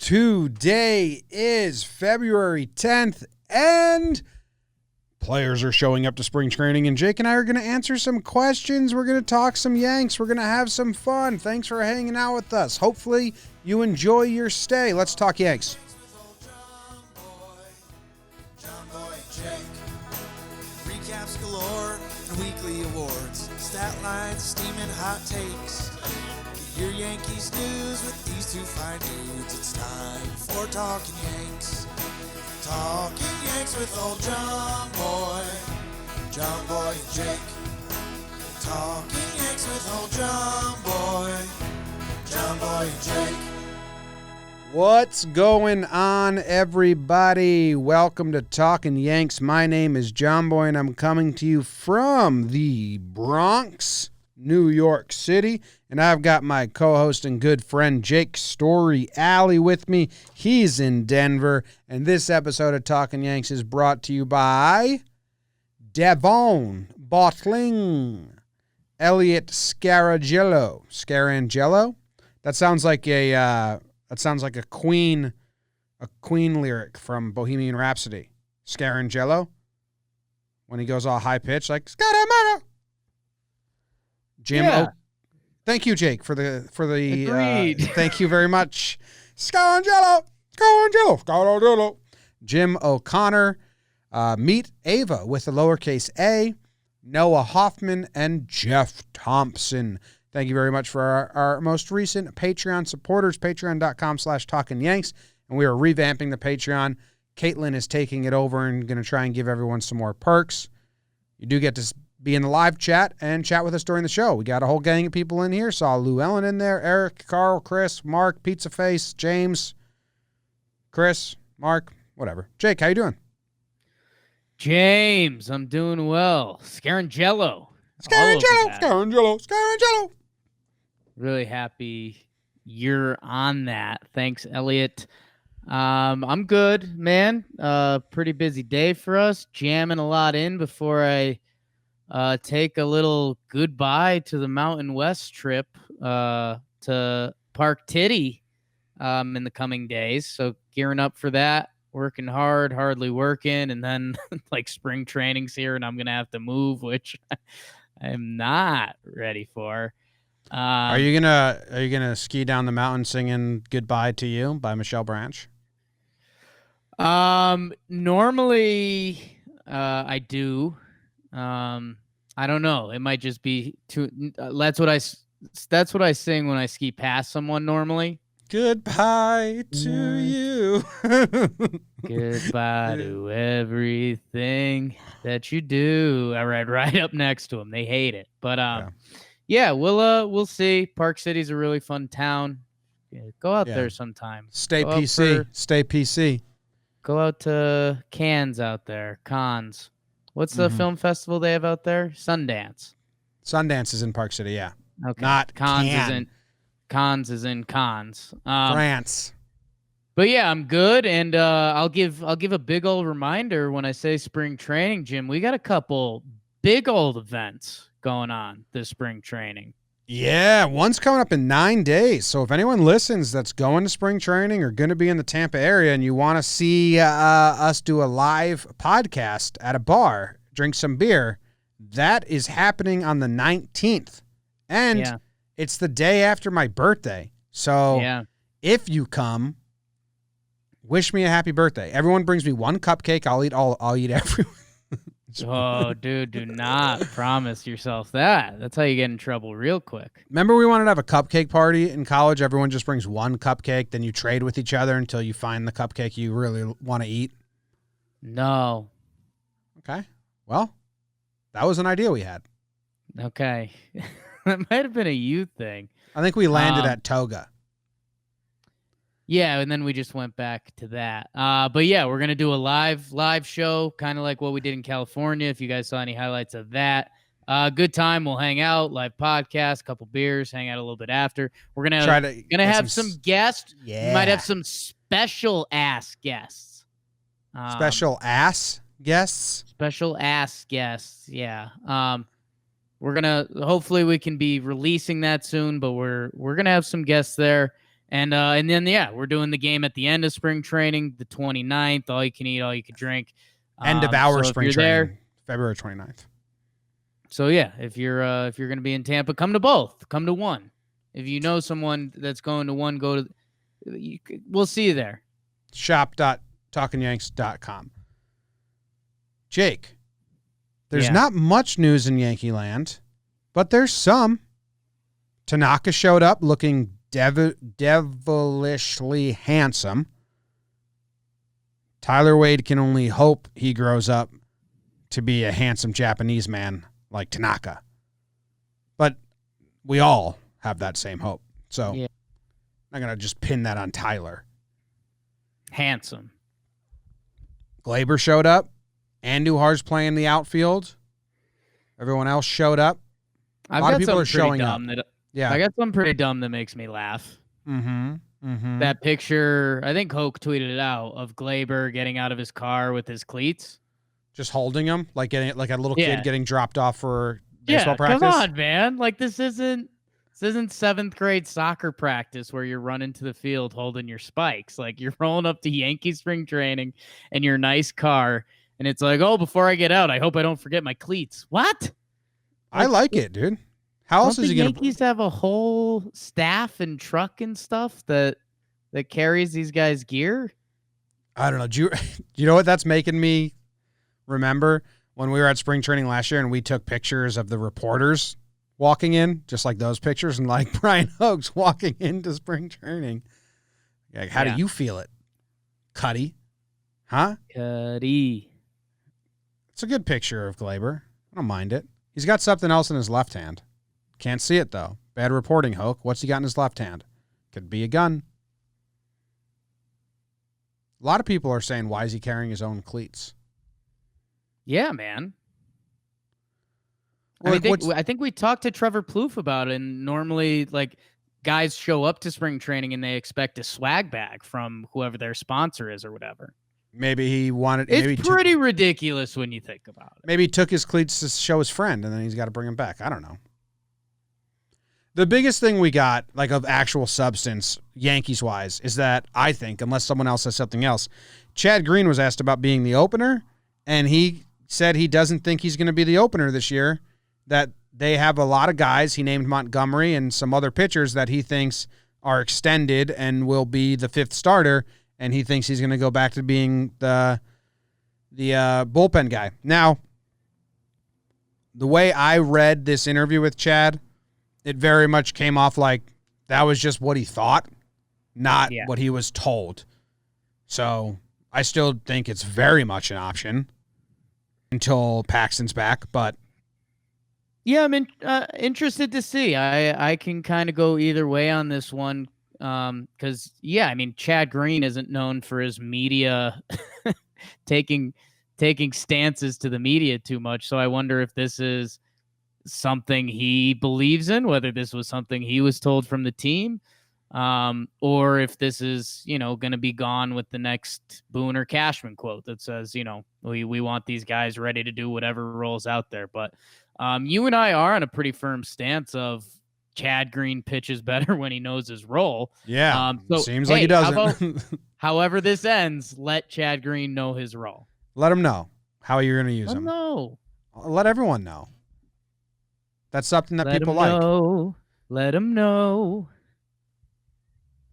Today is February 10th, and players are showing up to spring training, and Jake and I are going to answer some questions. We're going to talk some Yanks. We're going to have some fun. Thanks for hanging out with us. Hopefully you enjoy your stay. Let's talk Yanks. Recaps galore and weekly awards. Stat lines, steaming hot takes. Your Yankees news with these two fine dudes. It's time for Talkin Yanks. Talkin Yanks with old jomboy and Jake. Talkin Yanks with old jomboy and Jake. What's going on, everybody? Welcome to Talkin Yanks. My name is Jomboy, and I'm coming to you from the Bronx, New York City, and I've got my co-host and good friend Jake Story Alley with me. He's in Denver, and this episode of Talkin Yanks is brought to you by Devon Bottling, Elliot Scarangelo. That sounds like a Queen lyric from Bohemian Rhapsody. Scarangelo, when he goes all high pitched like Scaramanga. Jim, yeah. Thank you, Jake, for the Agreed. Thank you very much. Scarangelo. Jim O'Connor, meet Ava with a lowercase a, Noah Hoffman, and Jeff Thompson. Thank you very much for our most recent Patreon supporters, patreon.com/talkinyanks. And we are revamping the Patreon. Caitlin is taking it over and going to try and give everyone some more perks. You do get to be in the live chat and chat with us during the show. We got a whole gang of people in here. Saw Lou Ellen in there, Eric, Carl, Chris, Mark, Pizza Face, James, Chris, Mark, whatever. Jake, how you doing? James, I'm doing well. Scarangelo. Really happy you're on that. Thanks, Elliot. I'm good, man. Pretty busy day for us. Jamming a lot in before I take a little goodbye to the Mountain West trip to Park Titty in the coming days. So gearing up for that, working hard, hardly working, and then like spring training's here and I'm going to have to move, which I'm not ready for. Are you gonna ski down the mountain singing "Goodbye to You" by Michelle Branch? Normally I do. I don't know. It might just be too. That's what I sing when I ski past someone normally. Goodbye to you. Goodbye to everything that you do. I ride right up next to them. They hate it, but yeah, we'll see. Park City's a really fun town. Yeah, go out there sometime. Stay PC. Go out to Cannes out there. Cons. What's the film festival they have out there? Sundance. Sundance is in Park City, yeah. Okay. Not Cons Cannes. isn't. Cons is in Cons. France. But yeah, I'm good, and I'll give a big old reminder when I say spring training, Jim. We got a couple big old events going on this spring training. Yeah, one's coming up in 9 days. So if anyone listens that's going to spring training or going to be in the Tampa area and you want to see us do a live podcast at a bar, drink some beer, that is happening on the 19th. And it's the day after my birthday. So if you come, wish me a happy birthday. Everyone brings me one cupcake. I'll eat everyone. Oh, dude, do not promise yourself that. That's how you get in trouble real quick. Remember we wanted to have a cupcake party in college? Everyone just brings one cupcake, then you trade with each other until you find the cupcake you really want to eat? No. Okay. Well, that was an idea we had. Okay. That might have been a you thing. I think we landed at Toga. Yeah, and then we just went back to that. But yeah, we're gonna do a live show, kind of like what we did in California. If you guys saw any highlights of that, good time. We'll hang out, live podcast, couple beers, hang out a little bit after. We're gonna have some guests. Yeah. We might have some special ass guests. Special ass guests. Special ass guests. Yeah. We're gonna hopefully we can be releasing that soon, but we're gonna have some guests there. And then, yeah, we're doing the game at the end of spring training, the 29th, all you can eat, all you can drink. End of our so spring if you're training, there, February 29th. so yeah, if you're going to be in Tampa, come to both. Come to one. If you know someone that's going to one, go to. We'll see you there. Shop.talkinyanks.com. Jake, there's Yeah. not much news in Yankee land, but there's some. Tanaka showed up looking devilishly handsome. Tyler Wade can only hope he grows up to be a handsome Japanese man like Tanaka. But we all have that same hope. So Yeah. I'm not going to just pin that on Tyler. Handsome. Glaber showed up. Andujar's playing the outfield. Everyone else showed up. A lot of people are showing up. Yeah. I got something pretty dumb that makes me laugh. That picture, I think Hoke tweeted it out, of Glaber getting out of his car with his cleats. Just holding him, like a little kid getting dropped off for baseball Yeah, practice. come on, man. Like this isn't 7th grade soccer practice where you're running to the field holding your spikes. Like you're rolling up to Yankee spring training in your nice car, and it's like, oh, before I get out, I hope I don't forget my cleats. What? I like it, dude. How else is he going to? Yankees have a whole staff and truck and stuff that carries these guys' gear? I don't know. Do you know what that's making me remember? When we were at spring training last year and we took pictures of the reporters walking in, just like those pictures, and like Brian Hogues walking into spring training. Like, how do you feel it? Cuddy? Huh? Cuddy. It's a good picture of Glaber. I don't mind it. He's got something else in his left hand. Can't see it, though. Bad reporting, Hoke. What's he got in his left hand? Could be a gun. A lot of people are saying, why is he carrying his own cleats? Yeah, man. Well, I think we talked to Trevor Plouffe about it, and normally, like, guys show up to spring training and they expect a swag bag from whoever their sponsor is or whatever. Maybe he wanted... It's pretty ridiculous when you think about it. Maybe he took his cleats to show his friend, and then he's got to bring them back. I don't know. The biggest thing we got, like, of actual substance, Yankees-wise, is that, I think, unless someone else says something else, Chad Green was asked about being the opener, and he said he doesn't think he's going to be the opener this year, that they have a lot of guys. He named Montgomery and some other pitchers that he thinks are extended and will be the fifth starter, and he thinks he's going to go back to being the bullpen guy. Now, the way I read this interview with Chad, it very much came off like that was just what he thought, not what he was told. So I still think it's very much an option until Paxton's back, but yeah, I'm interested to see. I can kind of go either way on this one because, I mean, Chad Green isn't known for his media taking stances to the media too much, so I wonder if this is something he believes in, whether this was something he was told from the team, or if this is, going to be gone with the next Boone or Cashman quote that says, we want these guys ready to do whatever rolls out there. But you and I are on a pretty firm stance of Chad Green pitches better when he knows his role. Yeah, seems like he doesn't. However this ends, let Chad Green know his role. Let him know how you're going to use him. No. Let everyone know. That's something that people like. Let him know.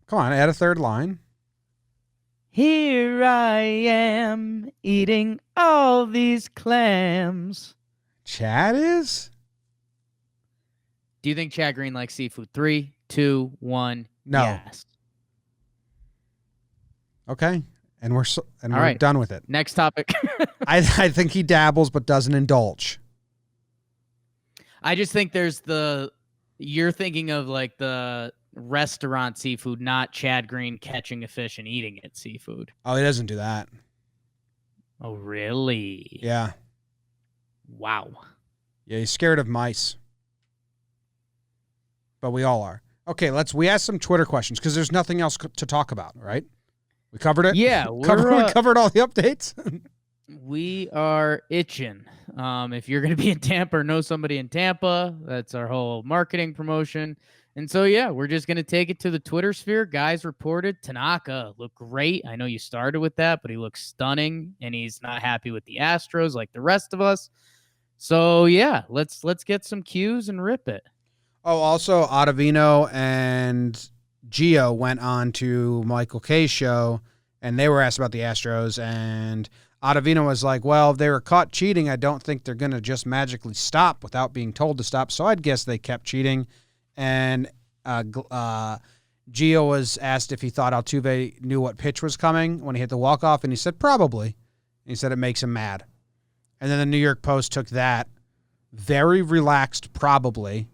Come on, add a third line. Here I am eating all these clams. Chad is? Do you think Chad Green likes seafood? 3, 2, 1. No. Yes. Okay. And we're right. Done with it. Next topic. I think he dabbles but doesn't indulge. I just think you're thinking of like the restaurant seafood, not Chad Green catching a fish and eating it seafood. Oh, he doesn't do that. Oh, really? Yeah. Wow. Yeah, he's scared of mice. But we all are. Okay, we ask some Twitter questions because there's nothing else to talk about, right? We covered it? Yeah. We covered all the updates? We are itching. If you're going to be in Tampa or know somebody in Tampa, that's our whole marketing promotion. And so, yeah, we're just going to take it to the Twitter sphere. Guys reported Tanaka looked great. I know you started with that, but he looks stunning, and he's not happy with the Astros like the rest of us. So, yeah, let's get some cues and rip it. Oh, also, Ottavino and Gio went on to Michael K's show, and they were asked about the Astros, and Ottavino was like, well, if they were caught cheating, I don't think they're going to just magically stop without being told to stop, so I'd guess they kept cheating. And Gio was asked if he thought Altuve knew what pitch was coming when he hit the walk-off, and he said probably. And he said it makes him mad. And then the New York Post took that, very relaxed probably,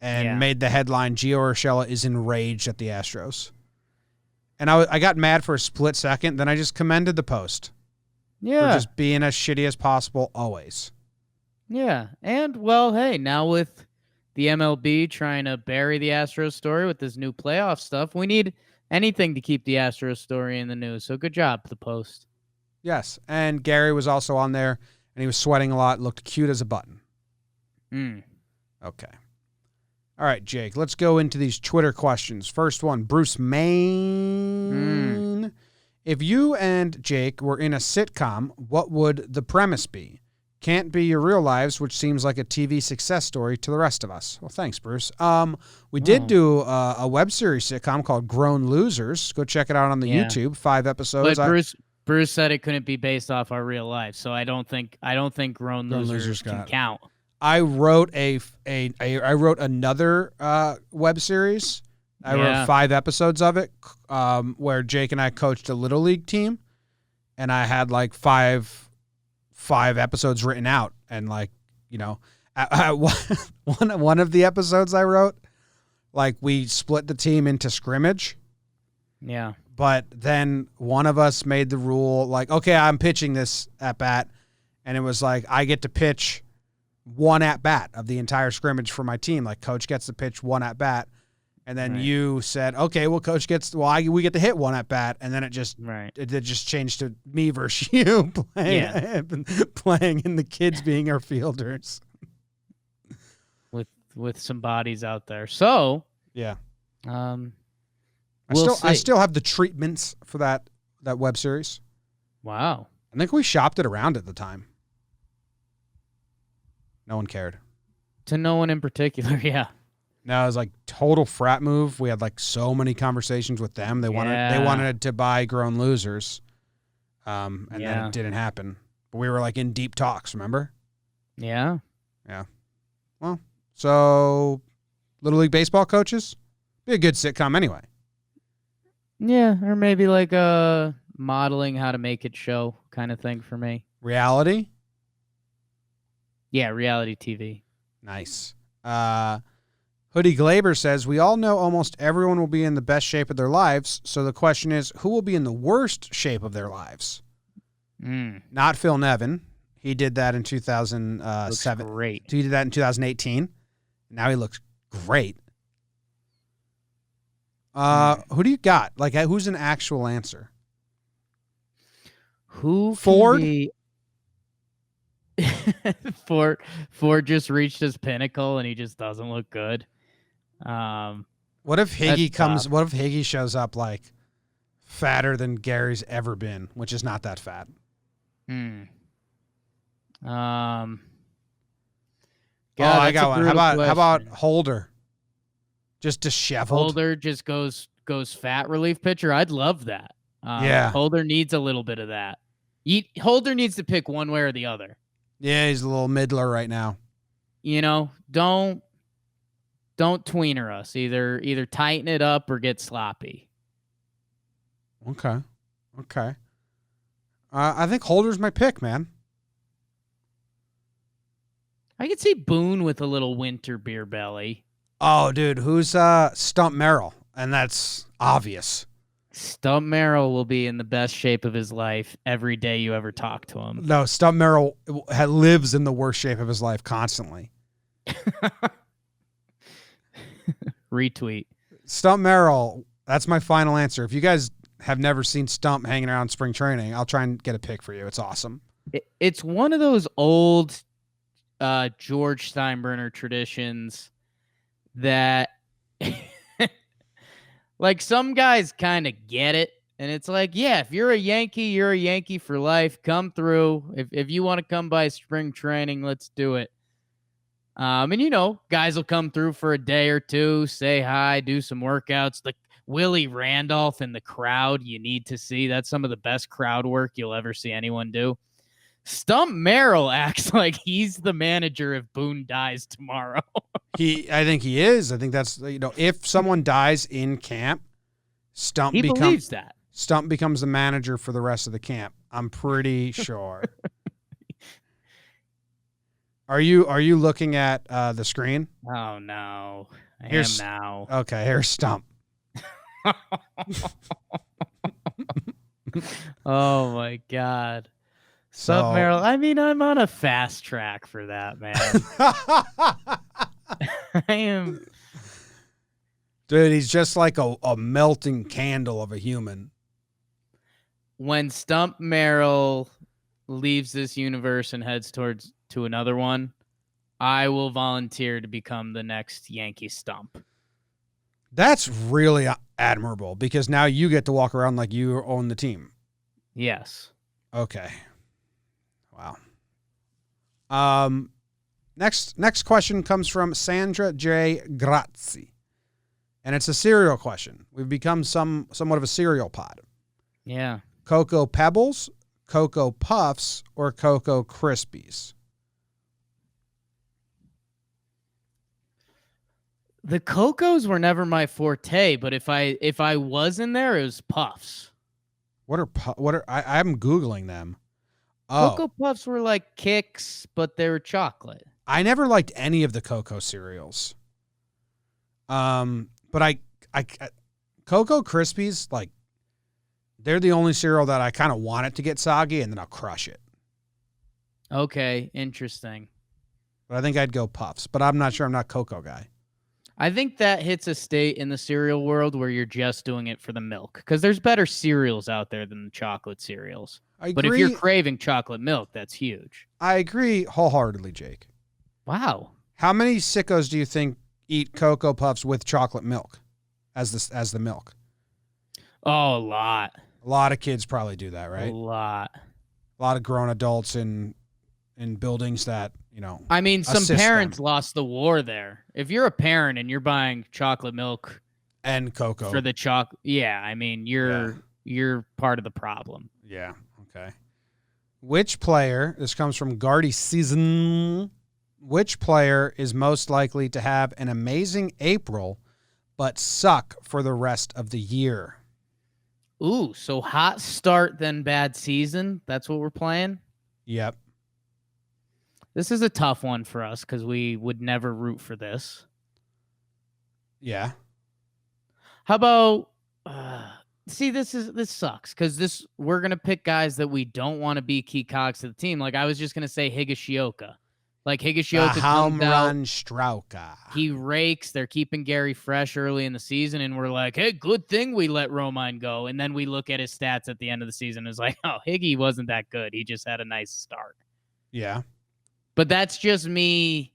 and made the headline, Gio Urshela is enraged at the Astros. And I got mad for a split second, then I just commended the Post. Yeah. For just being as shitty as possible always. Yeah. And, well, hey, now with the MLB trying to bury the Astros story with this new playoff stuff, we need anything to keep the Astros story in the news. So good job, the Post. Yes. And Gary was also on there, and he was sweating a lot, looked cute as a button. Okay. All right, Jake, let's go into these Twitter questions. First one, Bruce Main. If you and Jake were in a sitcom, what would the premise be? Can't be your real lives, which seems like a TV success story to the rest of us. Well, thanks, Bruce. We did do a web series sitcom called Grown Losers. Go check it out on the YouTube. 5 episodes. But Bruce said it couldn't be based off our real life, so I don't think Grown Losers can count. I wrote I wrote another web series. I wrote 5 episodes of it, where Jake and I coached a little league team, and I had like five episodes written out, and like, you know, one of the episodes I wrote, like, we split the team into scrimmage. Yeah. But then one of us made the rule, like, okay, I'm pitching this at bat, and it was like I get to pitch one at bat of the entire scrimmage for my team. Like, coach gets to pitch one at bat. And then you said, okay, well, coach gets, we get to hit one at bat. And then it just changed to me versus you playing and the kids being our fielders. With some bodies out there. So, yeah. I still have the treatments for that web series. Wow. I think we shopped it around at the time. No one cared. To no one in particular, yeah. No, it was like total frat move. We had like so many conversations with them. They wanted to buy Grown Losers, and then it didn't happen. But we were like in deep talks. Remember? Yeah. Yeah. Well, so Little League baseball coaches, be a good sitcom anyway. Yeah, or maybe like a modeling how to make it show kind of thing for me. Reality. Yeah, reality TV. Nice. Hoodie Glaber says, we all know almost everyone will be in the best shape of their lives, so the question is, who will be in the worst shape of their lives? Not Phil Nevin. He did that in 2007. Great. He did that in 2018. Now he looks great. Who do you got? Like, who's an actual answer? Who? Ford? Ford just reached his pinnacle and he just doesn't look good. What if Higgy shows up like fatter than Gary's ever been, which is not that fat? God, I got one. How about Holder? Just disheveled. Holder just goes fat relief pitcher. I'd love that. Holder needs a little bit of that. Holder needs to pick one way or the other. Yeah, he's a little middler right now. You know, don't tweener us. Either tighten it up or get sloppy. Okay. I think Holder's my pick, man. I could see Boone with a little winter beer belly. Oh, dude, who's Stump Merrill? And that's obvious. Stump Merrill will be in the best shape of his life every day you ever talk to him. No, Stump Merrill lives in the worst shape of his life constantly. Retweet. Stump Merrill, that's my final answer. If you guys have never seen Stump hanging around spring training, I'll try and get a pic for you. It's awesome. It's one of those old George Steinbrenner traditions that Like, some guys kind of get it. And it's like, yeah, if you're a Yankee for life. Come through. If you want to come by spring training, let's do it. And guys will come through for a day or two, say hi, do some workouts. Like Willie Randolph in the crowd, you need to see. That's some of the best crowd work you'll ever see anyone do. Stump Merrill acts like he's the manager if Boone dies tomorrow. I think he is. I think that's, if someone dies in camp, Stump believes that. Stump becomes the manager for the rest of the camp. I'm pretty sure. Are you looking at the screen? Oh no. I am now. Okay, here's Stump. Oh my God. Stump Merrill. I mean, I'm on a fast track for that, man. I am. Dude, he's just like a melting candle of a human. When Stump Merrill leaves this universe and heads to another one, I will volunteer to become the next Yankee Stump. That's really admirable because now you get to walk around like you own the team. Yes. Okay. Wow. Next question comes from Sandra J. Grazzi. And it's a cereal question. We've become somewhat of a cereal pod. Yeah. Cocoa Pebbles, Cocoa Puffs, or Cocoa Krispies? The Cocos were never my forte, but if I was in there, it was Puffs. I'm Googling them. Oh. Cocoa Puffs were like Kicks, but they were chocolate. I never liked any of the Cocoa cereals. But I Cocoa Krispies, like, they're the only cereal that I kind of want it to get soggy, and then I'll crush it. Okay, interesting. But I think I'd go Puffs, but I'm not sure. I'm not a Cocoa guy. I think that hits a state in the cereal world where you're just doing it for the milk, because there's better cereals out there than the chocolate cereals. But if you're craving chocolate milk, that's huge. I agree wholeheartedly, Jake. Wow. How many sickos do you think eat Cocoa Puffs with chocolate milk as the milk? Oh, a lot. A lot of kids probably do that, right? A lot of grown adults in buildings that, I mean, some parents lost the war there. If you're a parent and you're buying chocolate milk and cocoa for the chocolate, yeah, I mean, you're part of the problem. Yeah. Okay. Which player, this comes from Gardy Season, which player is most likely to have an amazing April but suck for the rest of the year? Ooh, so hot start then bad season. That's what we're playing? Yep. This is a tough one for us because we would never root for this. Yeah. How about see, this sucks because we're gonna pick guys that we don't want to be key cogs to the team. Like I was just gonna say Higashioka. Like Higashioka comes out, Strauka. He rakes. They're keeping Gary fresh early in the season, and we're like, hey, good thing we let Romine go. And then we look at his stats at the end of the season and it's like, oh, Higgy wasn't that good. He just had a nice start. Yeah. But that's just me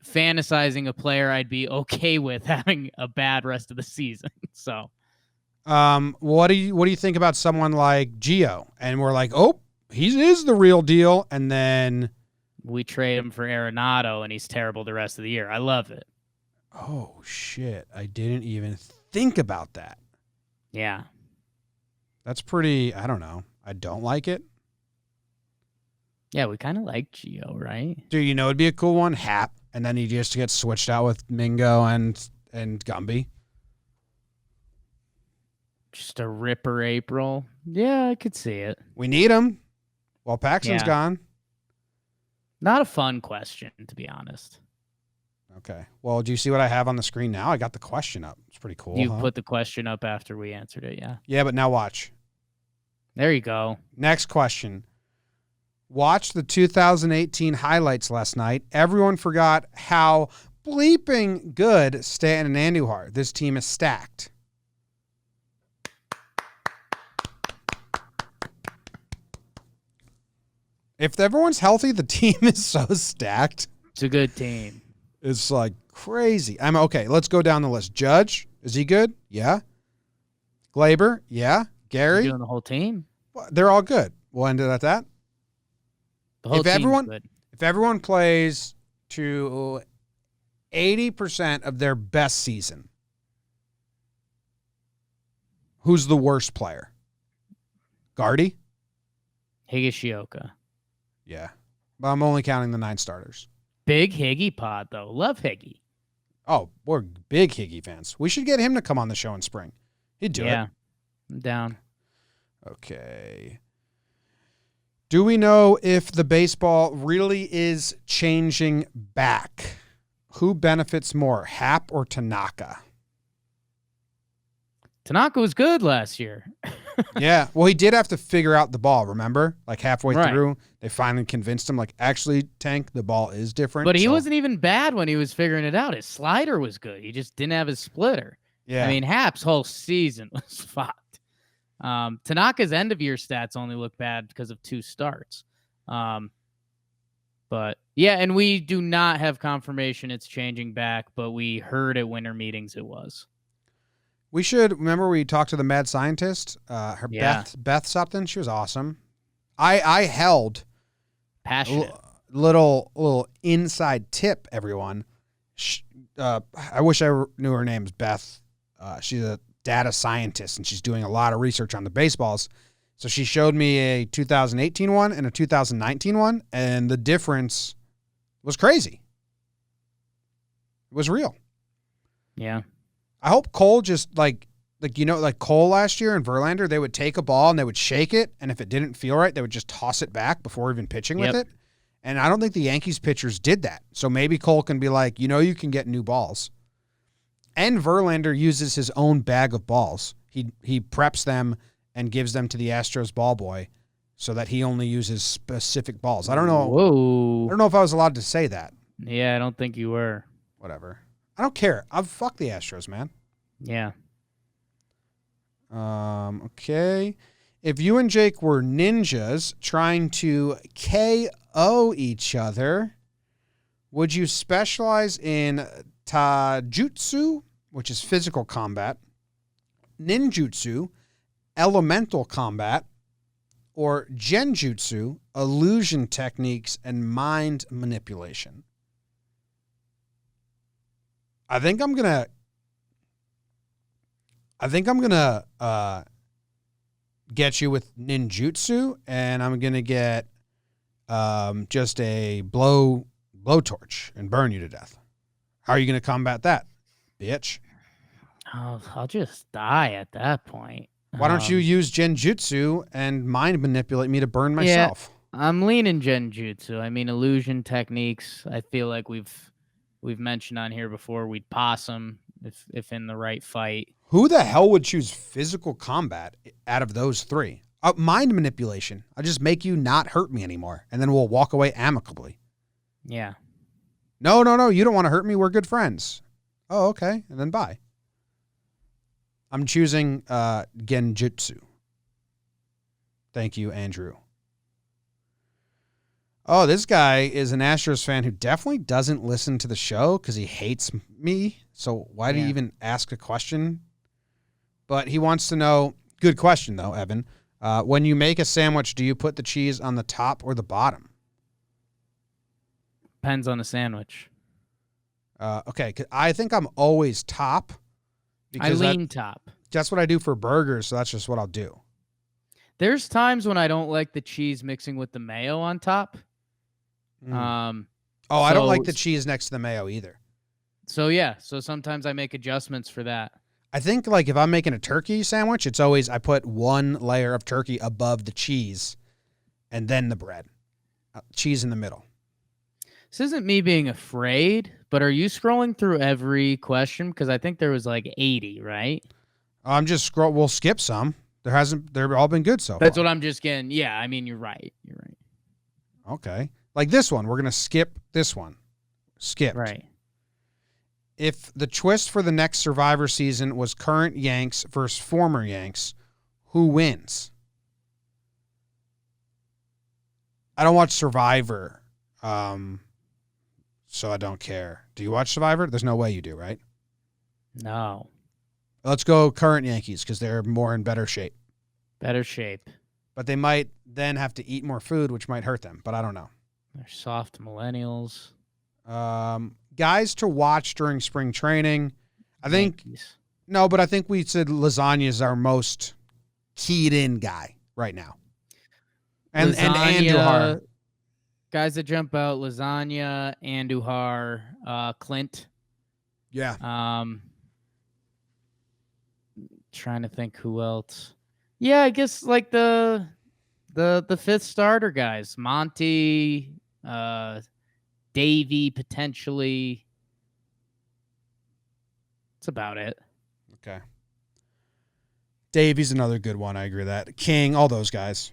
fantasizing a player I'd be okay with having a bad rest of the season. So, what do you think about someone like Gio? And we're like, oh, he is the real deal. And then we trade him for Arenado, and he's terrible the rest of the year. I love it. Oh, shit. I didn't even think about that. Yeah. That's pretty, I don't know. I don't like it. Yeah, we kind of like Gio, right? Dude, it'd be a cool one? Hap. And then he just gets switched out with Mingo and Gumby. Just a ripper April. Yeah, I could see it. We need him while Paxton's gone. Not a fun question, to be honest. Okay. Well, do you see what I have on the screen now? I got the question up. It's pretty cool. You put the question up after we answered it, yeah. Yeah, but now watch. There you go. Next question. Watched the 2018 highlights last night. Everyone forgot how bleeping good Stanton and Andujar. This team is stacked. If everyone's healthy, the team is so stacked. It's a good team. It's like Crazy. I'm okay. Let's go down the list. Judge, is he good? Yeah. Glaber, yeah. Gary, You're doing the whole team. well, they're all good. We'll end it at that. The whole team's good. If everyone plays to 80% of their best season, who's the worst player? Gardy? Higashioka. Yeah. But I'm only counting the 9 starters. Big Higgy pod, though. Love Higgy. Oh, we're big Higgy fans. We should get him to come on the show in spring. He'd do it. Yeah, I'm down. Okay. Do we know if the baseball really is changing back? Who benefits more, Happ or Tanaka? Tanaka was good last year. Yeah. Well, he did have to figure out the ball, remember? Like halfway Right. through, they finally convinced him, like, actually, Tank, the ball is different. But he wasn't even bad when he was figuring it out. His slider was good. He just didn't have his splitter. Yeah. I mean, Happ's whole season was fucked. Tanaka's end-of-year stats only look bad because of 2 starts. But, yeah, and we do not have confirmation it's changing back, but we heard at winter meetings it was. We should remember we talked to the mad scientist, Yeah. Beth something. She was awesome. I held Passionate. little inside tip, everyone. I wish I knew her name's Beth. She's a data scientist and she's doing a lot of research on the baseballs. So she showed me a 2018 one and a 2019 one, and the difference was crazy. It was real. Yeah. I hope Cole just like Cole last year and Verlander, they would take a ball and they would shake it, and if it didn't feel right, they would just toss it back before even pitching with it. And I don't think the Yankees pitchers did that. So maybe Cole can be like, you can get new balls. And Verlander uses his own bag of balls. He preps them and gives them to the Astros ball boy so that he only uses specific balls. I don't know. Whoa. I don't know if I was allowed to say that. Yeah, I don't think you were. Whatever. I don't care. Fuck the Astros, man. Yeah. Okay. If you and Jake were ninjas trying to KO each other, would you specialize in taijutsu, which is physical combat, ninjutsu, elemental combat, or genjutsu, illusion techniques and mind manipulation? I think I'm gonna get you with ninjutsu, and I'm gonna get just a blowtorch and burn you to death. How are you gonna combat that, bitch? I'll just die at that point. Why don't you use genjutsu and mind manipulate me to burn myself? Yeah, I'm leaning genjutsu. I mean, illusion techniques. I feel like we've mentioned on here before. We'd possum if in the right fight. Who the hell would choose physical combat out of those 3? Mind manipulation. I'll just make you not hurt me anymore, and then we'll walk away amicably. Yeah. No. You don't want to hurt me. We're good friends. Oh, okay. And then bye. I'm choosing genjutsu. Thank you, Andrew. Oh, this guy is an Astros fan who definitely doesn't listen to the show because he hates me. So why do you even ask a question? But he wants to know, good question though, Evan. When you make a sandwich, do you put the cheese on the top or the bottom? Depends on the sandwich. Okay, 'cause I think I'm always top. I lean top. That's what I do for burgers, so that's just what I'll do. There's times when I don't like the cheese mixing with the mayo on top. I don't like the cheese next to the mayo either. So yeah, so sometimes I make adjustments for that. I think like if I'm making a turkey sandwich, it's always I put one layer of turkey above the cheese and then the bread. Cheese in the middle. This isn't me being afraid, but are you scrolling through every question? Because I think there was like 80, right? I'm just we'll skip some. They've all been good so far. That's what I'm just getting. Yeah, I mean, you're right. Okay. Like this one, we're going to skip this one. Skip. Right. If the twist for the next Survivor season was current Yanks versus former Yanks, who wins? I don't watch Survivor. so I don't care. Do you watch Survivor? There's no way you do, right? No. Let's go current Yankees because they're more in better shape. Better shape. But they might then have to eat more food, which might hurt them. But I don't know. They're soft millennials. Guys to watch during spring training. I think Yankees. no, but I think we said Lasagna is our most keyed in guy right now. And Andujar. Guys that jump out: Lasagna, Andujar, Clint. Yeah. Trying to think who else. Yeah, I guess like the fifth starter guys, Monty, Davey potentially. That's about it. Okay. Davey's another good one. I agree with that. King, all those guys.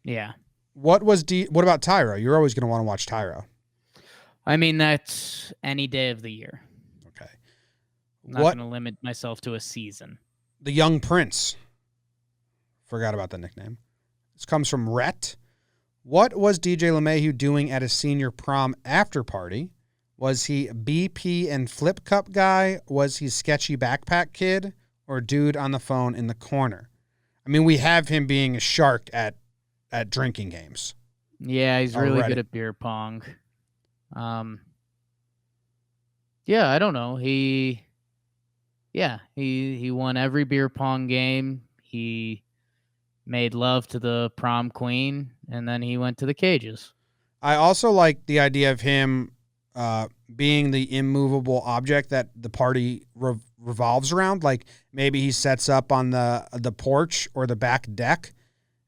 Yeah. What about Tyro? You're always going to want to watch Tyro. I mean, that's any day of the year. Okay. I'm not going to limit myself to a season. The Young Prince. Forgot about the nickname. This comes from Rhett. What was DJ LeMahieu doing at his senior prom after party? Was he BP and flip cup guy? Was he sketchy backpack kid? Or dude on the phone in the corner? I mean, we have him being a shark at drinking games. Yeah, he's really good at beer pong. Yeah, I don't know. He won every beer pong game. He made love to the prom queen, and then he went to the cages. I also like the idea of him being the immovable object that the party revolves around. Like maybe he sets up on the porch or the back deck,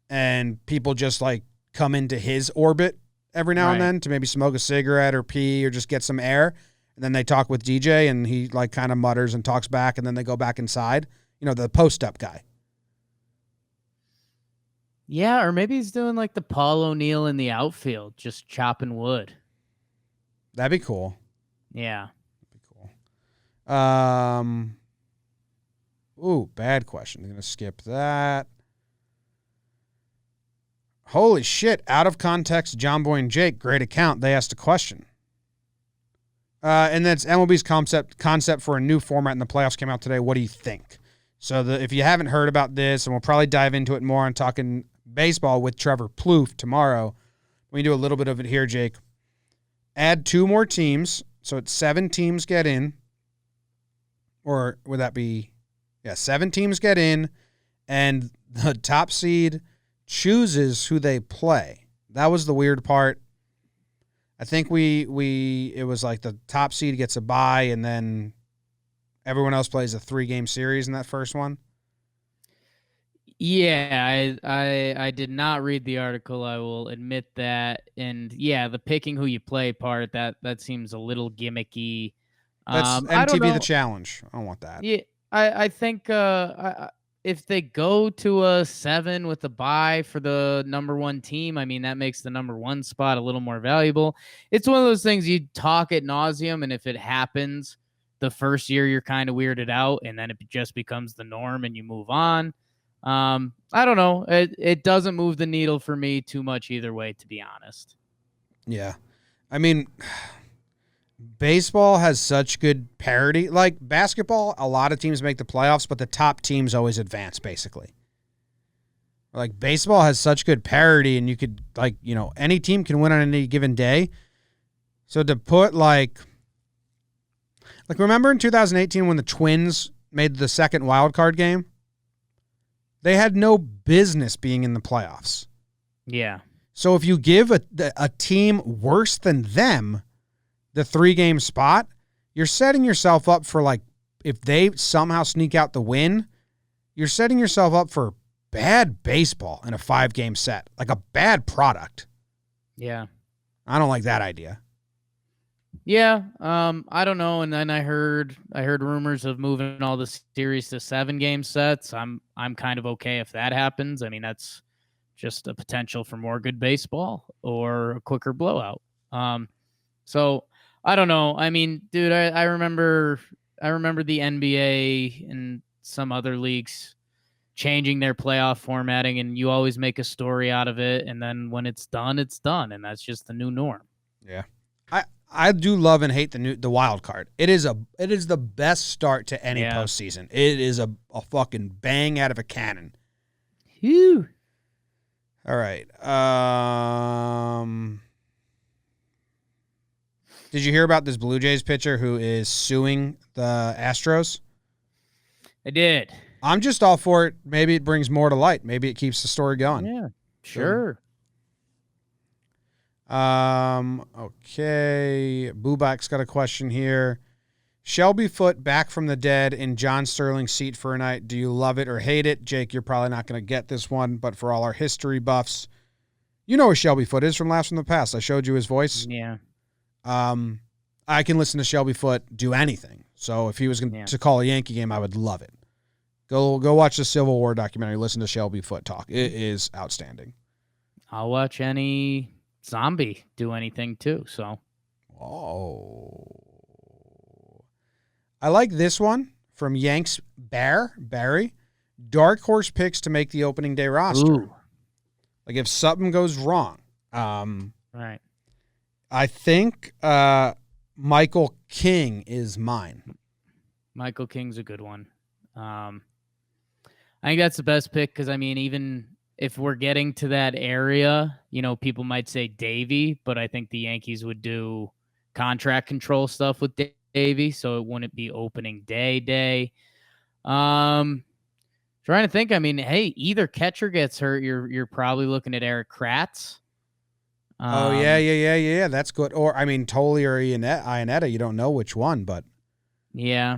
and people just like come into his orbit every now and then to maybe smoke a cigarette or pee or just get some air. And then they talk with DJ, and he like kind of mutters and talks back, and then they go back inside. You know, the post-up guy. Yeah, or maybe he's doing like the Paul O'Neill in the outfield, just chopping wood. That'd be cool. Yeah. That'd be cool. Ooh, bad question. I'm going to skip that. Holy shit. Out of context, Jomboy and Jake, great account. They asked a question. And that's MLB's concept for a new format in the playoffs came out today. What do you think? So if you haven't heard about this, and we'll probably dive into it more on Talking Baseball with Trevor Plouffe tomorrow. We do a little bit of it here, Jake. Add 2 more teams, so it's 7 teams get in. Or would that be... Yeah, 7 teams get in, and the top seed chooses who they play. That was the weird part. I think it was like the top seed gets a bye, and then everyone else plays a 3-game series in that first one. Yeah, I did not read the article. I will admit that. And yeah, the picking who you play part, that seems a little gimmicky. That's MTV The Challenge. I don't want that. Yeah, I think if they go to a 7 with a bye for the number 1 team, I mean, that makes the number 1 spot a little more valuable. It's one of those things you talk ad nauseum, and if it happens the first year, you're kind of weirded out, and then it just becomes the norm and you move on. I don't know. It doesn't move the needle for me too much either way, to be honest. Yeah. I mean, baseball has such good parity. Like basketball, a lot of teams make the playoffs, but the top teams always advance, basically. Like baseball has such good parity, and you could, like, you know, any team can win on any given day. So to put like remember in 2018 when the Twins made the second wild card game? They had no business being in the playoffs. Yeah. So if you give a team worse than them the 3-game spot, you're setting yourself up for, like, if they somehow sneak out the win, you're setting yourself up for bad baseball in a 5-game set, like a bad product. Yeah. I don't like that idea. Yeah, I don't know. And then I heard rumors of moving all the series to 7-game sets. I'm kind of okay if that happens. I mean, that's just a potential for more good baseball or a quicker blowout. So I don't know. I mean, dude, I remember the NBA and some other leagues changing their playoff formatting, and you always make a story out of it, and then when it's done, and that's just the new norm. Yeah. I do love and hate the wild card. It is the best start to any postseason. It is a fucking bang out of a cannon. Phew. All right. Did you hear about this Blue Jays pitcher who is suing the Astros? I did. I'm just all for it. Maybe it brings more to light. Maybe it keeps the story going. Yeah, sure. Okay. Bubak's got a question here. Shelby Foote back from the dead in John Sterling's seat for a night. Do you love it or hate it? Jake, you're probably not going to get this one, but for all our history buffs, you know who Shelby Foote is from Laughs from the Past. I showed you his voice. Yeah. I can listen to Shelby Foote do anything. So if he was going to call a Yankee game, I would love it. Go watch the Civil War documentary. Listen to Shelby Foote talk. It is outstanding. I'll watch any zombie do anything too. So. Oh. I like this one from Yanks Barry. Dark horse picks to make the opening day roster. Ooh. Like if something goes wrong. Right. I think Michael King is mine. Michael King's a good one. I think that's the best pick because, I mean, even if we're getting to that area, people might say Davey, but I think the Yankees would do contract control stuff with Davey, so it wouldn't be opening day. Trying to think. I mean, hey, either catcher gets hurt, you're probably looking at Eric Kratz. Yeah. That's good. Or I mean, Tolley or Ionetta. You don't know which one, but yeah.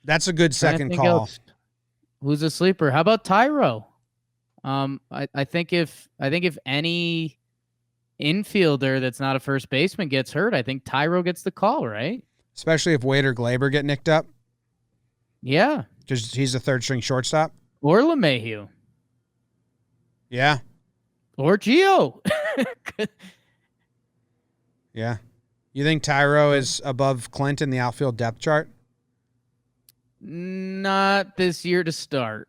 That's a good second call. Else. Who's a sleeper? How about Tyro? I think if any infielder that's not a first baseman gets hurt, I think Tyro gets the call, right? Especially if Wade or Glaber get nicked up. Yeah. Because he's a third string shortstop. Or LeMahieu. Yeah. Or Gio. Yeah. You think Tyro is above Clint in the outfield depth chart? Not this year to start.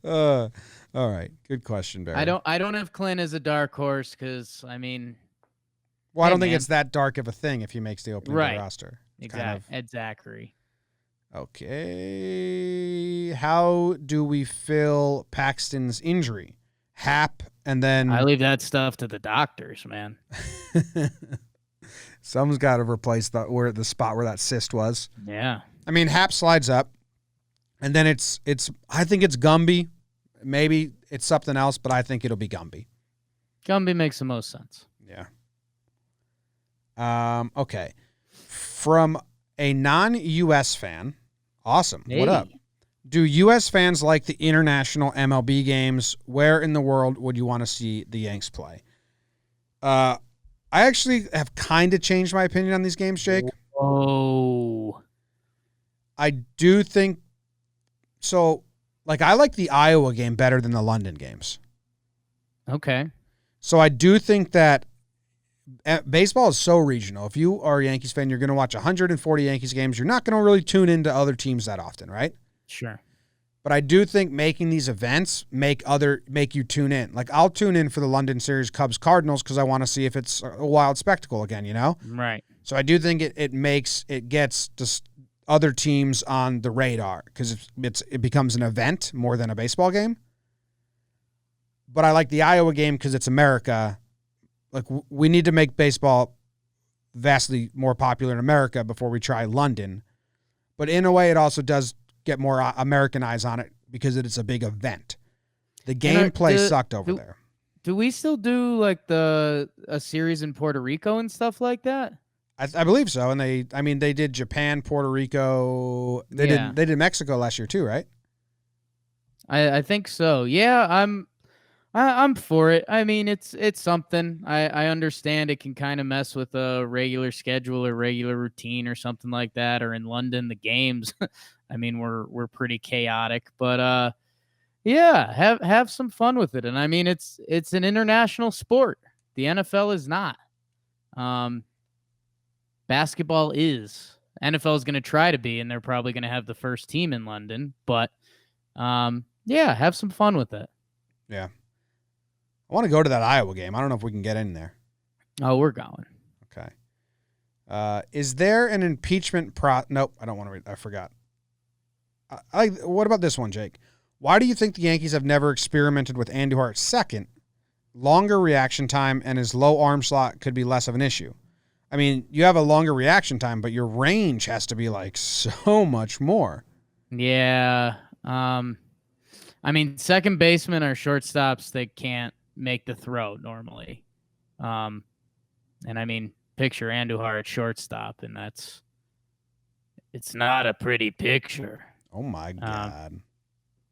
All right. Good question, Barry. I don't have Clint as a dark horse because, I mean... Well, I don't think it's that dark of a thing if he makes the opening day roster. Exactly. Ed Zachary. Okay. How do we fill Paxton's injury? Hap, and then... I leave that stuff to the doctors, man. Someone's got to replace the spot where that cyst was. Yeah. I mean, Hap slides up, and then it's. I think it's Gumby. Maybe it's something else, but I think it'll be Gumby. Gumby makes the most sense. Yeah. Okay. From a non-U.S. fan, awesome. Hey. What up? Do U.S. fans like the international MLB games? Where in the world would you want to see the Yanks play? I actually have kind of changed my opinion on these games, Jake. Oh. I do think so. Like, I like the Iowa game better than the London games. Okay. So I do think that baseball is so regional. If you are a Yankees fan, you're going to watch 140 Yankees games. You're not going to really tune into other teams that often, right? Sure. But I do think making these events make you tune in. Like, I'll tune in for the London series Cubs Cardinals because I want to see if it's a wild spectacle again, you know? Right. So I do think it gets just other teams on the radar because it becomes an event more than a baseball game. But I like the Iowa game because it's America. Like, we need to make baseball vastly more popular in America before we try London. But in a way, it also does get more American eyes on it because it is a big event. The gameplay sucked over there. Do we still do like a series in Puerto Rico and stuff like that? I believe so. And they did Japan, Puerto Rico. They did Mexico last year too, right? I think so. Yeah, I'm for it. I mean, it's something. I understand it can kind of mess with a regular schedule or regular routine or something like that. Or in London, the games, I mean, we're pretty chaotic. But yeah, have some fun with it. And I mean, it's an international sport. The NFL is not. Basketball is. NFL is going to try to be, and they're probably going to have the first team in London. But yeah, have some fun with it. Yeah. I want to go to that Iowa game. I don't know if we can get in there. Oh, we're going. Okay. Is there an impeachment Nope, I don't want to read. I forgot. What about this one, Jake? Why do you think the Yankees have never experimented with Andujar's second? Longer reaction time and his low arm slot could be less of an issue. I mean, you have a longer reaction time, but your range has to be like so much more. Yeah. I mean, second baseman or shortstops, they can't make the throw normally. And I mean, picture Andujar at shortstop, and it's not a pretty picture. Oh my God.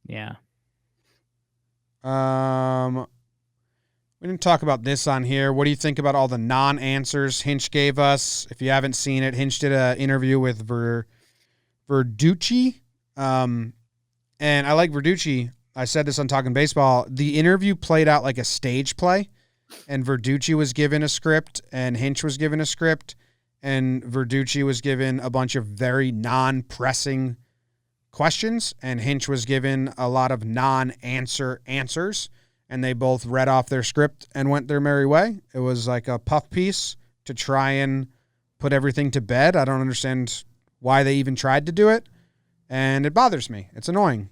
Yeah. We didn't talk about this on here. What do you think about all the non-answers Hinch gave us? If you haven't seen it, Hinch did an interview with Verducci. And I like Verducci. I said this on Talkin Baseball. The interview played out like a stage play, and Verducci was given a script, and Hinch was given a script, and Verducci was given a bunch of very non-pressing questions, and Hinch was given a lot of non-answer answers, and they both read off their script and went their merry way. It was like a puff piece to try and put everything to bed. I don't understand why they even tried to do it, and it bothers me. It's annoying.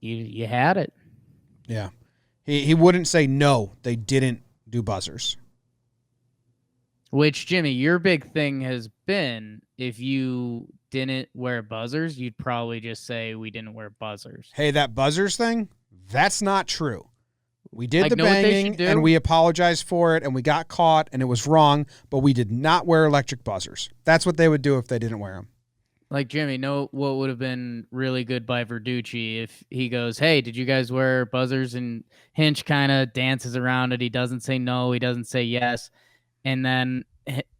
You had it. Yeah. He wouldn't say no, they didn't do buzzers. Which, Jimmy, your big thing has been if you didn't wear buzzers, you'd probably just say we didn't wear buzzers. Hey, that buzzers thing, that's not true. We did the know what they banging, should do? and we apologized for it, and we got caught, and it was wrong, but we did not wear electric buzzers. That's what they would do if they didn't wear them. Like, Jimmy, know what would have been really good by Verducci if he goes, hey, did you guys wear buzzers? And Hinch kind of dances around it. He doesn't say no. He doesn't say yes. And then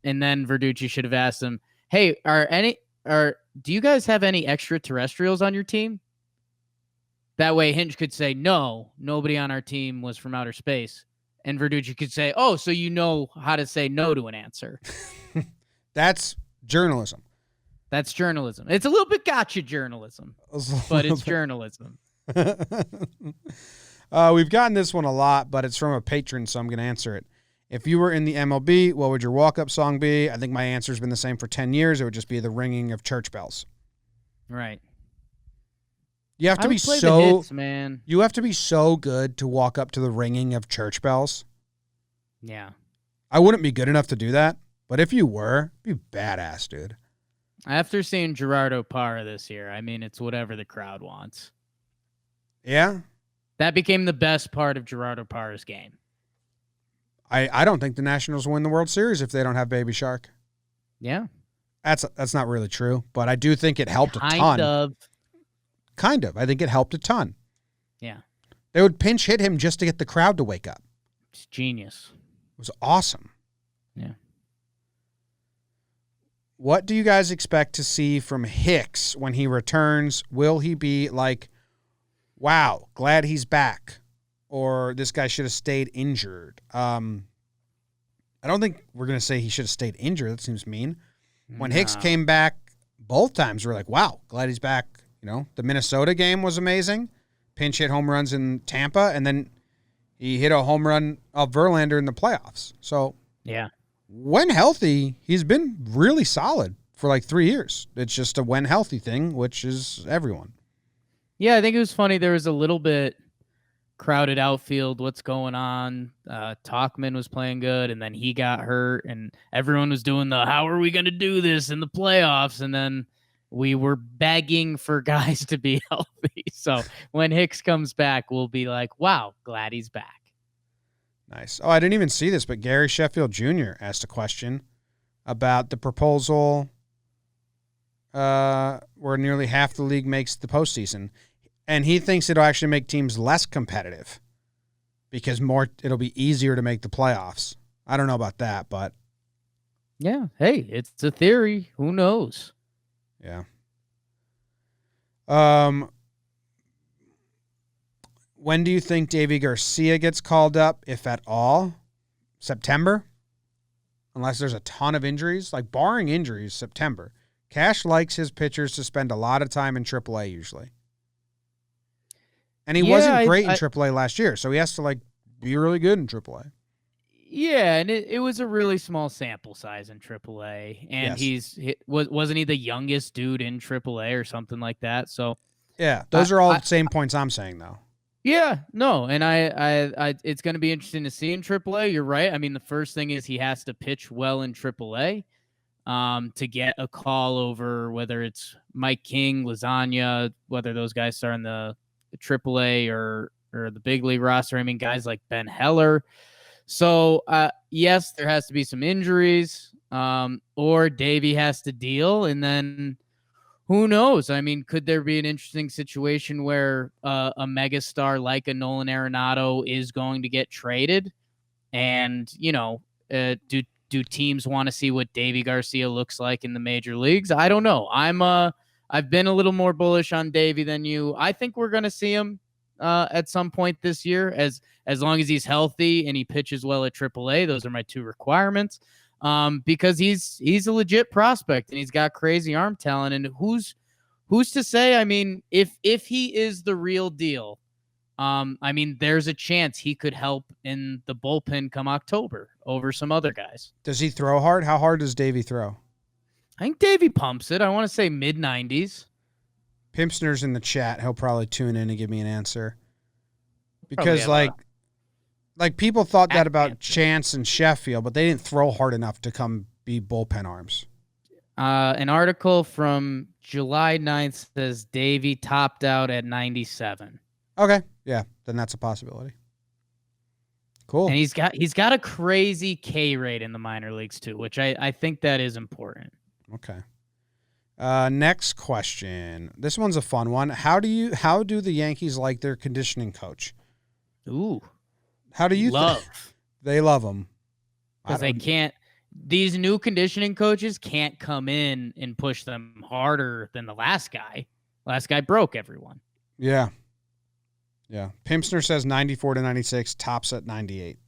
Verducci should have asked him, hey, do you guys have any extraterrestrials on your team? That way Hinch could say, no, nobody on our team was from outer space. And Verducci could say, oh, so you know how to say no to an answer. That's journalism. That's journalism. It's a little bit gotcha journalism, but it's journalism. We've gotten this one a lot, but it's from a patron, so I'm going to answer it. If you were in the MLB, what would your walk-up song be? I think my answer's been the same for 10 years. It would just be the ringing of church bells. Right. You have to be play so the hits, man. You have to be so good to walk up to the ringing of church bells. Yeah. I wouldn't be good enough to do that, but if you were, it'd be badass, dude. After seeing Gerardo Parra this year, I mean, it's whatever the crowd wants. Yeah? That became the best part of Gerardo Parra's game. I don't think the Nationals win the World Series if they don't have Baby Shark. Yeah. That's not really true, but I do think it helped a ton. Kind of. I think it helped a ton. Yeah. They would pinch hit him just to get the crowd to wake up. It's genius. It was awesome. Yeah. What do you guys expect to see from Hicks when he returns? Will he be like, wow, glad he's back? Or this guy should have stayed injured? I don't think we're going to say he should have stayed injured. That seems mean. When Hicks came back both times, we're like, wow, glad he's back. You know, the Minnesota game was amazing. Pinch hit home runs in Tampa, and then he hit a home run of Verlander in the playoffs. So, yeah, when healthy, he's been really solid for like 3 years. It's just a when healthy thing, which is everyone. Yeah, I think it was funny. There was a little bit crowded outfield. What's going on? Talkman was playing good, and then he got hurt, and everyone was doing the how are we going to do this in the playoffs? And then we were begging for guys to be healthy. So when Hicks comes back, we'll be like, wow, glad he's back. Nice. Oh, I didn't even see this, but Gary Sheffield Jr. asked a question about the proposal where nearly half the league makes the postseason. And he thinks it'll actually make teams less competitive because it'll be easier to make the playoffs. I don't know about that, but yeah, hey, it's a theory. Who knows? Yeah. When do you think Davy Garcia gets called up, if at all? September? Unless there's a ton of injuries. Like, barring injuries, September. Cash likes his pitchers to spend a lot of time in AAA usually. And he Yeah, wasn't great in AAA last year, so he has to be really good in AAA. Yeah, and it was a really small sample size in AAA, and Yes. wasn't he the youngest dude in AAA or something like that? So Yeah, those are all the same points I'm saying, though. yeah, no, and I it's going to be interesting to see in AAA. You're right. I mean, the first thing is he has to pitch well in AAA to get a call over whether it's Mike King, Lasagna, whether those guys start in the AAA or the big league roster. I mean, guys like Ben Heller. So, yes, there has to be some injuries, or Davey has to deal, and then who knows? I mean, could there be an interesting situation where a megastar like a Nolan Arenado is going to get traded, and do teams want to see what Davey Garcia looks like in the major leagues? I don't know. I've been a little more bullish on Davey than you. I think we're going to see him at some point this year, as long as he's healthy and he pitches well at AAA. Those are my two requirements. Because he's a legit prospect and he's got crazy arm talent. And who's to say? I mean, if he is the real deal, I mean, there's a chance he could help in the bullpen come October over some other guys. Does he throw hard? How hard does Davey throw? I think Davey pumps it. I want to say mid-90s. Pimpsner's in the chat. He'll probably tune in and give me an answer. Because, like people thought that about Chance and Sheffield, but they didn't throw hard enough to come be bullpen arms. An article from July 9th says Davey topped out at 97. Okay. Yeah, then that's a possibility. Cool. And he's got a crazy K rate in the minor leagues too, which I think that is important. Okay. Next question. This one's a fun one. How do the Yankees like their conditioning coach? Ooh. How do you think? They love him. Because they can't. These new conditioning coaches can't come in and push them harder than the last guy. Last guy broke everyone. Yeah. Yeah. Pimpsner says 94 to 96, tops at 98.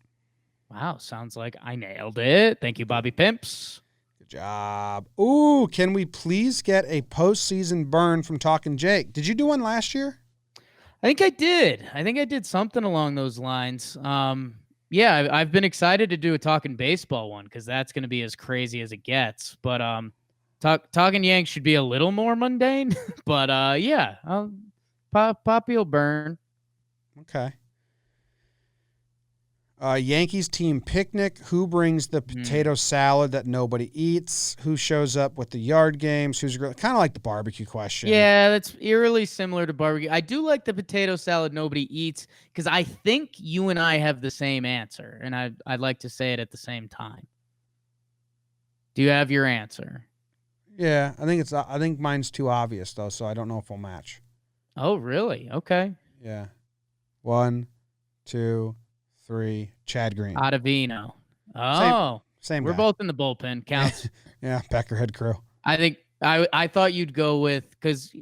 Wow. Sounds like I nailed it. Thank you, Bobby Pimps. Good job. Ooh, can we please get a postseason burn from Talkin Jake? Did you do one last year? I think I did. I think I did something along those lines. Yeah, I've been excited to do a Talkin Baseball one because that's going to be as crazy as it gets. But Talkin Yanks should be a little more mundane. But yeah, Poppy will burn. Okay. Yankees team picnic. Who brings the potato salad that nobody eats? Who shows up with the yard games? Who's kind of like the barbecue question? Yeah, that's eerily similar to barbecue. I do like the potato salad nobody eats because I think you and I have the same answer, and I'd like to say it at the same time. Do you have your answer? Yeah, I think mine's too obvious though, so I don't know if we'll match. Oh, really? Okay. Yeah. 1, 2, 3. Chad Green. Ottavino. Oh, same We're guy. both in the bullpen. Counts. Yeah, Peckerhead crew. I think I thought you'd go with because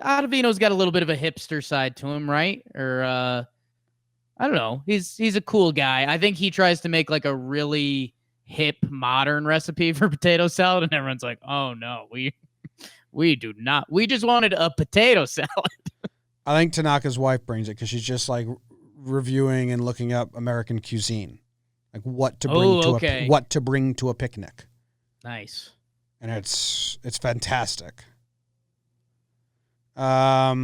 Ottavino's got a little bit of a hipster side to him, right? Or I don't know. He's a cool guy. I think he tries to make like a really hip modern recipe for potato salad, and everyone's like, "Oh no, we do not. We just wanted a potato salad." I think Tanaka's wife brings it because she's just like reviewing and looking up American cuisine, like what to bring to a picnic. Nice. And it's fantastic. All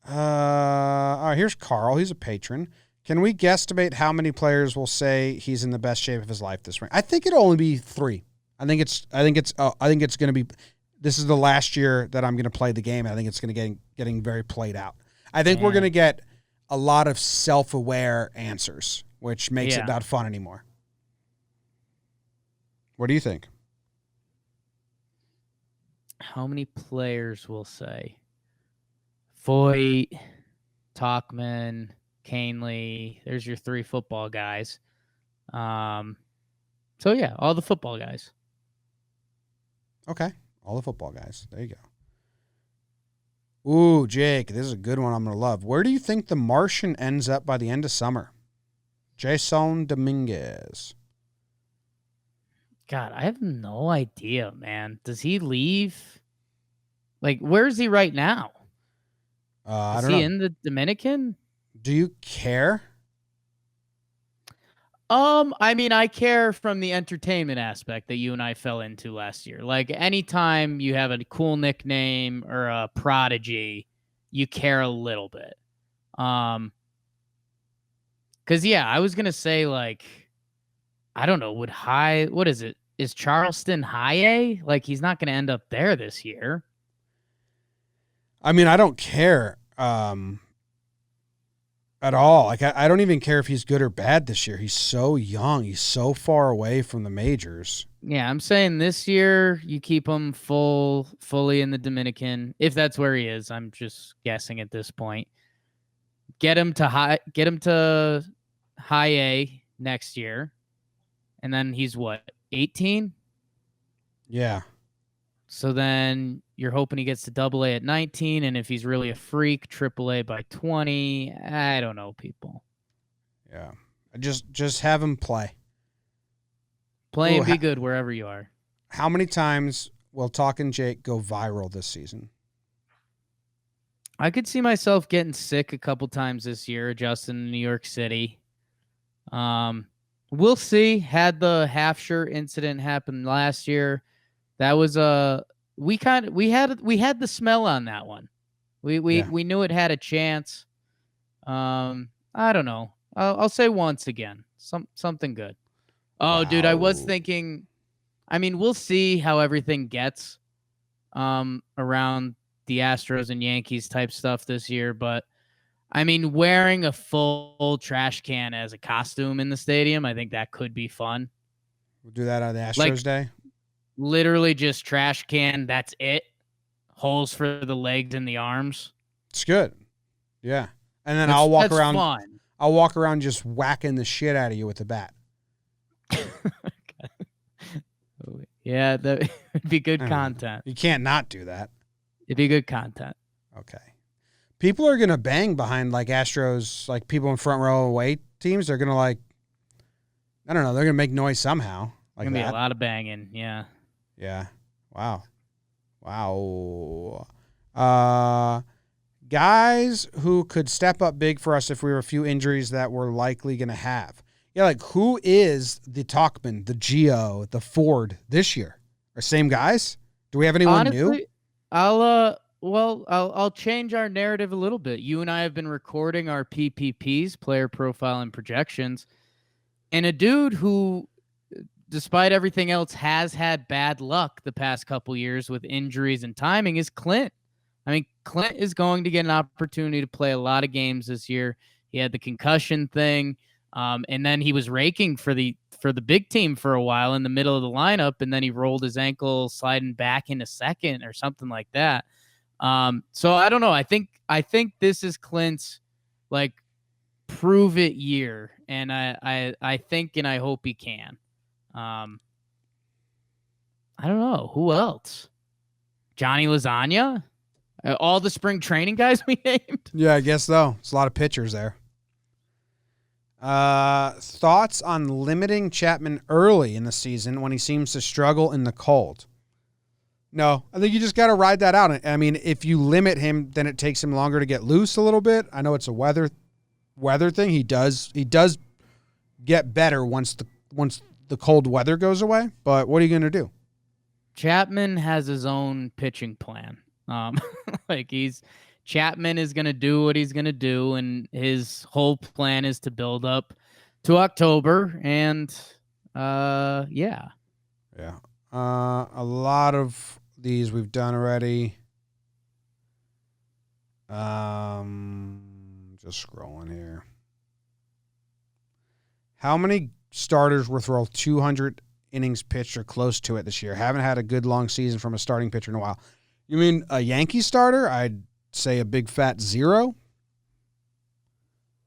right, here's Carl. He's a patron. Can we guesstimate how many players will say he's in the best shape of his life this spring? I think it'll only be 3. I think it's going to be. This is the last year that I'm going to play the game. And I think it's going to getting very played out. I think we're going to get a lot of self-aware answers, which makes it not fun anymore. What do you think? How many players will say? Foyt, Talkman, Canely. There's your 3 football guys. So yeah, all the football guys. Okay, all the football guys. There you go. Ooh, Jake, this is a good one I'm going to love. Where do you think the Martian ends up by the end of summer? Jason Dominguez. God, I have no idea, man. Does he leave? Like, where is he right now? I Is don't he know. in the Dominican? Do you care? I mean, I care from the entertainment aspect that you and I fell into last year. Like anytime you have a cool nickname or a prodigy, you care a little bit. Cause yeah, I was gonna say like, I don't know, what is it? Is Charleston high A? Like he's not gonna end up there this year. I mean, I don't care at all. Like, I don't even care if he's good or bad this year. He's so young. He's so far away from the majors. Yeah, I'm saying this year you keep him fully in the Dominican, if that's where he is. I'm just guessing at this point. Get him to high A next year. And then he's what, 18? Yeah. So then you're hoping he gets to double A at 19. And if he's really a freak, triple A by 20. I don't know, people. Yeah. Just have him play. Play and be good wherever you are. How many times will Talkin Jake go viral this season? I could see myself getting sick a couple times this year, adjusting to New York City. We'll see. Had the half shirt incident happen last year, that was we had the smell on that one. We knew it had a chance. I don't know. I'll say once again. Something good. Oh, wow. Dude, I was thinking. I mean, we'll see how everything gets around the Astros and Yankees type stuff this year, but I mean, wearing a full trash can as a costume in the stadium, I think that could be fun. We'll do that on the Astros Day. Literally just trash can. That's it. Holes for the legs and the arms. It's good. Yeah. And then I'll walk around. Fun. I'll walk around just whacking the shit out of you with a bat. Yeah, that would be good content. You can't not do that. It'd be good content. Okay. People are going to bang behind like Astros, like people in front row away teams. They're going to like, I don't know. They're going to make noise somehow. Like going to be a lot of banging. Yeah. Yeah. Wow. Guys who could step up big for us if we were a few injuries that we're likely going to have. Yeah, like who is the Talkman, the Geo, the Ford this year? Are same guys? Do we have anyone new? I'll change our narrative a little bit. You and I have been recording our PPPs, player profile and projections, and a dude who, despite everything else, has had bad luck the past couple years with injuries and timing is Clint. I mean, Clint is going to get an opportunity to play a lot of games this year. He had the concussion thing. And then he was raking for the big team for a while in the middle of the lineup, and then he rolled his ankle sliding back into second or something like that. So I don't know. I think this is Clint's like prove it year, and I think and I hope he can. I don't know who else. Johnny Lasagna, all the spring training guys we named. Yeah, I guess so. It's a lot of pitchers there. Thoughts on limiting Chapman early in the season when he seems to struggle in the cold? No, I think you just got to ride that out. I mean, if you limit him, then it takes him longer to get loose a little bit. I know it's a weather thing. He does get better once the cold weather goes away. But what are you going to do? Chapman has his own pitching plan. Chapman is going to do what he's going to do, and his whole plan is to build up to October, and yeah. A lot of these we've done already. Just scrolling here. How many starters will throw 200 innings pitched or close to it this year? Haven't had a good long season from a starting pitcher in a while. You mean a Yankee starter? I'd say a big fat 0.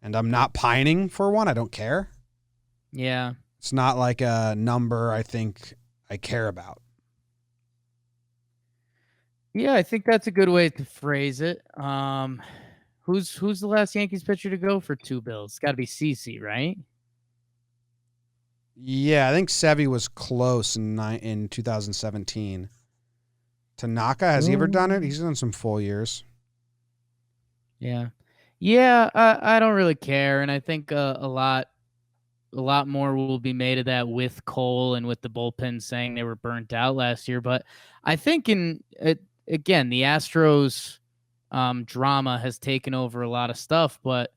And I'm not pining for one. I don't care. Yeah. It's not like a number I think I care about. Yeah, I think that's a good way to phrase it. Who's the last Yankees pitcher to go for 2 bills? It's got to be CeCe, right? Yeah, I think Sevy was close in 2017. Tanaka, has he ever done it? He's done some full years. Yeah. Yeah, I don't really care, and I think a lot more will be made of that with Cole and with the bullpen saying they were burnt out last year. But I think again, the Astros drama has taken over a lot of stuff. But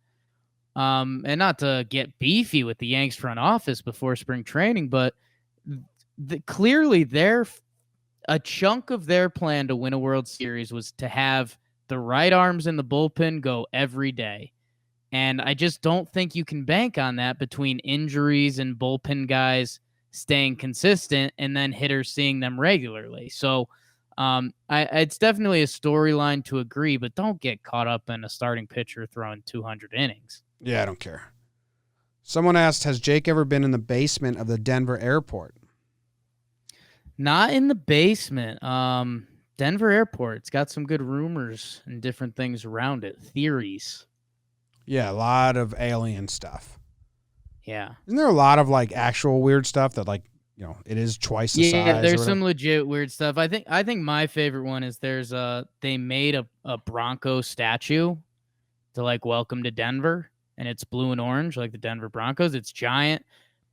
and not to get beefy with the Yanks front office before spring training, but clearly a chunk of their plan to win a World Series was to have the right arms in the bullpen go every day. And I just don't think you can bank on that between injuries and bullpen guys staying consistent and then hitters seeing them regularly. So it's definitely a storyline to agree, but don't get caught up in a starting pitcher throwing 200 innings. Yeah, I don't care. Someone asked, has Jake ever been in the basement of the Denver airport? Not in the basement. Denver airport, it's got some good rumors and different things around it, theories. Yeah, a lot of alien stuff. Yeah. Isn't there a lot of like actual weird stuff that like, you know, it is twice the size? Yeah, there's some legit weird stuff. I think my favorite one is they made a Bronco statue to like welcome to Denver, and it's blue and orange like the Denver Broncos. It's giant,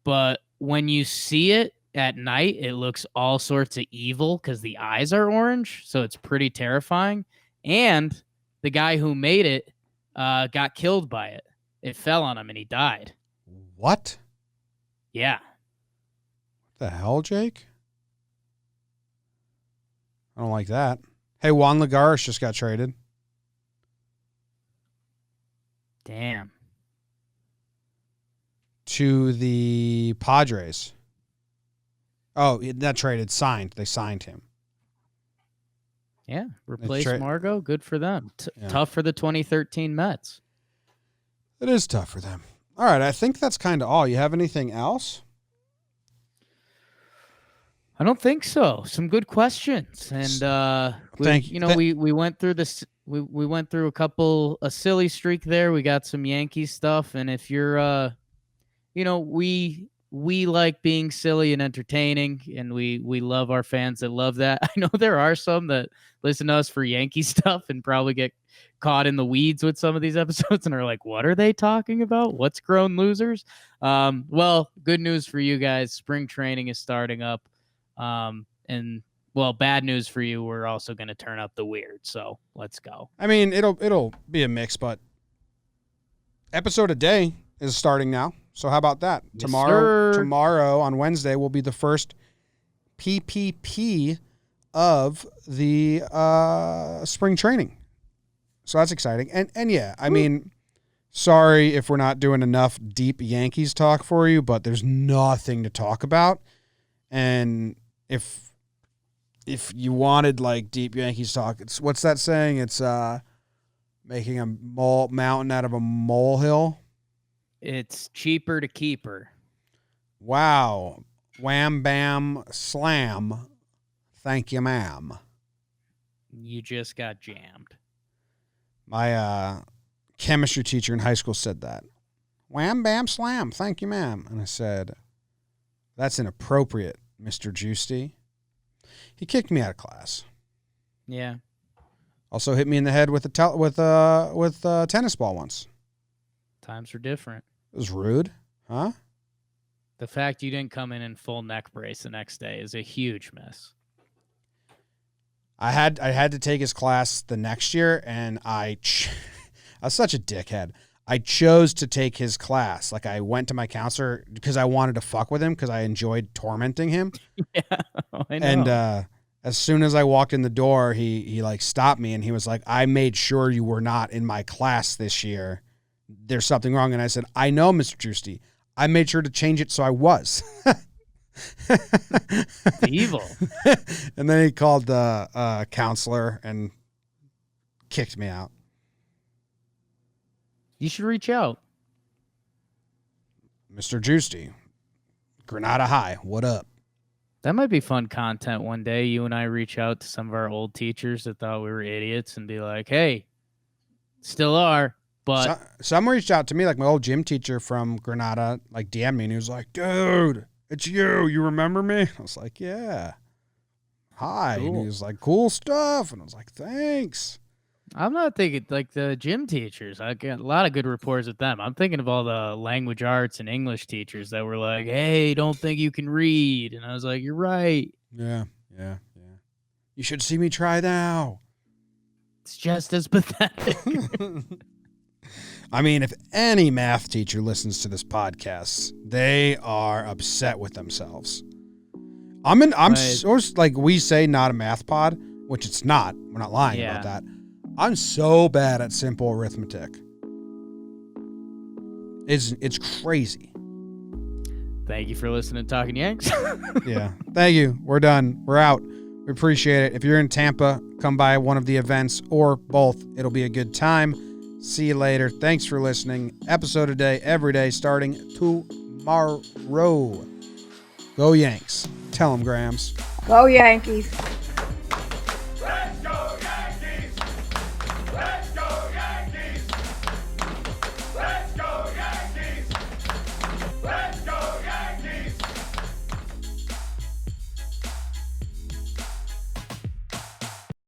but when you see it at night, it looks all sorts of evil because the eyes are orange, so it's pretty terrifying. And the guy who made it got killed by it. It fell on him and he died. What? Yeah. The hell, Jake? I don't like that. Hey, Juan Lagares just got traded. Damn. To the Padres. Oh, not traded, signed. They signed him. Yeah, replace Margot. Good for them. Yeah. Tough for the 2013 Mets. It is tough for them. All right, I think that's kind of all. You have anything else? I don't think so. Some good questions, and we went through this. We went through a silly streak there. We got some Yankees stuff, and if you're, we like being silly and entertaining, and we love our fans that love that. I know there are some that listen to us for Yankee stuff and probably get caught in the weeds with some of these episodes and are like, what are they talking about? What's grown losers? Well, good news for you guys. Spring training is starting up. And well, bad news for you. We're also going to turn up the weird. So let's go. I mean, it'll be a mix, but episode a day is starting now. So how about that? Yes, Tomorrow on Wednesday will be the first PPP of the spring training. So that's exciting. And yeah, I mean, sorry if we're not doing enough deep Yankees talk for you, but there's nothing to talk about. And if you wanted like deep Yankees talk, it's what's that saying? It's making a mountain out of a molehill. It's cheaper to keep her. Wow. Wham, bam, slam. Thank you, ma'am. You just got jammed. My chemistry teacher in high school said that. Wham, bam, slam. Thank you, ma'am. And I said, that's inappropriate, Mr. Juicy. He kicked me out of class. Yeah. Also hit me in the head with a tennis ball once. Times are different. It was rude, huh? The fact you didn't come in full neck brace the next day is a huge miss. I had to take his class the next year, and I was such a dickhead. I chose to take his class. Like, I went to my counselor because I wanted to fuck with him because I enjoyed tormenting him. Yeah, I know. And as soon as I walked in the door, he like stopped me and he was like, I made sure you were not in my class this year. There's something wrong. And I said, I know, Mr. Juicy. I made sure to change it so I was. Evil. And then he called the counselor and kicked me out. You should reach out. Mr. Juicy, Granada High, what up? That might be fun content one day. You and I reach out to some of our old teachers that thought we were idiots and be like, hey, still are, but... Some reached out to me, like my old gym teacher from Granada, like DM'd me, and he was like, dude, it's you. You remember me? I was like, yeah. Hi. Cool. And he was like, cool stuff. And I was like, thanks. I'm not thinking like the gym teachers. I got a lot of good reports with them. I'm thinking of all the language arts and English teachers that were like, "Hey, don't think you can read," and I was like, "You're right. Yeah. You should see me try now. It's just as pathetic." I mean, if any math teacher listens to this podcast, they are upset with themselves. I'm so, like we say, not a math pod, which it's not. We're not lying about that. I'm so bad at simple arithmetic. It's crazy. Thank you for listening to Talkin' Yanks. Yeah. Thank you. We're done. We're out. We appreciate it. If you're in Tampa, come by one of the events or both. It'll be a good time. See you later. Thanks for listening. Episode a day, every day, starting tomorrow. Go Yanks. Tell them, Grams. Go Yankees.